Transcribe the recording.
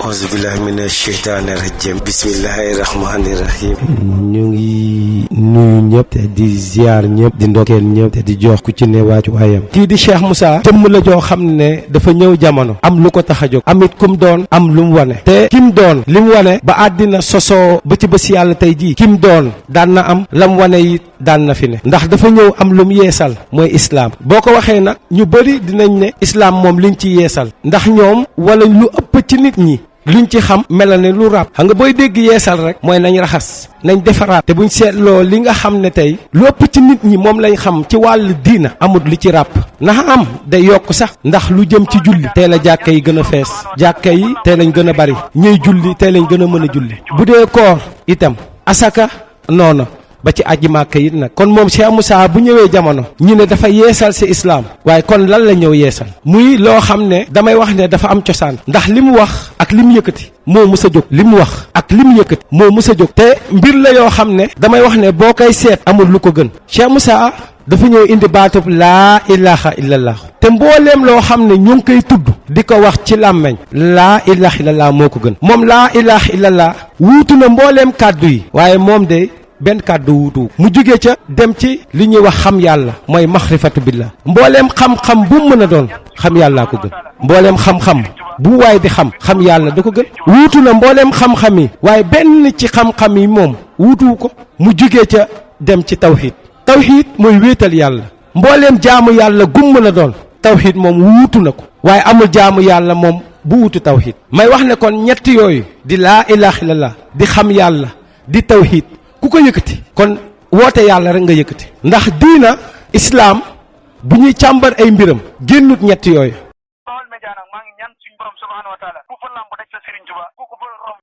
auzu billahi mina sheytaani rajim bismillahi rahmani rahim. ñu ngi nuyu ñëpp te di ziar ñëpp di ndokkeel ñëpp te di jox ku ci ne waaju waayam. kii di Cheikh Moussa jëmm la joo xam ne dafa ñëw jamono am lu ko tax a jóg amit kum doon am lu mu wane te kim doon li mu wane ba àddina sosoo ba ci bés yàlla tey jii kim doon daan na am lam wane it daan na fi ne ndax dafa ñëw am lu mu yeesal mooy islam. boo ko waxee nag ñu bëri dinañ ne islam moom liñ ci yeesal ndax ñoom wala lu ëpp ci nit ñi luñ ci xam mel ne lu ràpp xam nga booy dégg yeesal rek mooy nañ raxas nañ defaraat te buñ seetloo li nga xam ne tey lu ëpp ci nit ñi moom lañ xam ci wàllu diina amut li ci ràpp ndax am day yokk sax ndax lu jëm ci julli tey la jàkka yi gën a fees jàkka yi tey lañ gën a bari ñuy julli tey lañ gën a mën a julli bu dee koor itam asaka noonu ba ci aji màkka yi nag kon moom Cheikh Moussa bu ñëwee jamono ñu ne dafa yeesal ci islam waaye kon lan la ñëw yeesal muy loo xam ne damay wax ne dafa am cosaan ndax li mu wax ak li mu yëkkati moo mus a jóg li mu wax ak li mu yëkkati moo mus a jóg te mbir la yoo xam ne damay wax ne boo koy seet amul lu ko gën Cheikh Moussa dafa ñëw indi baatub laa ilaha illallah te mbooleem loo xam ne ñu ngi koy tudd di ko wax ci làmmeñ laa ilaha illallah moo ko gën moom laa ilaha illallah wuutu na mbooleem kàddu yi waaye moom de benn kàddu wuutu mu jóge ca dem ci li ñuy wax xam yàlla mooy maxrifatu billah mbooleem xam-xam bu mu mën a doon xam yàllaa ko gën mbooleem xam-xam bu waay di xam yàlla da ko gën wuutu na mbooleem xam-xam yi waaye benn ci xam-xam yi moom wuutuwu ko mu jóge ca dem ci tawxiid mooy wéetal yàlla mbooleem jaamu yàlla gum mën a doon tawxiid moom wuutu na ko waaye amul jaamu yàlla moom bu wuutu tawxiid may wax ne kon ñett yooyu di laa ilaaha illallah di xam yàlla di tawxiid ku ko yëkkati kon woote yàlla rek nga yëkkati ndax diina islaam bu ñuy càmbar ay mbiram génnut ñett yooyu. Baol Médias nag maa ngi ñaan suñu borom subhanahu wa taala ku fa lamb daj sa Serigne Touba ku ko fa romb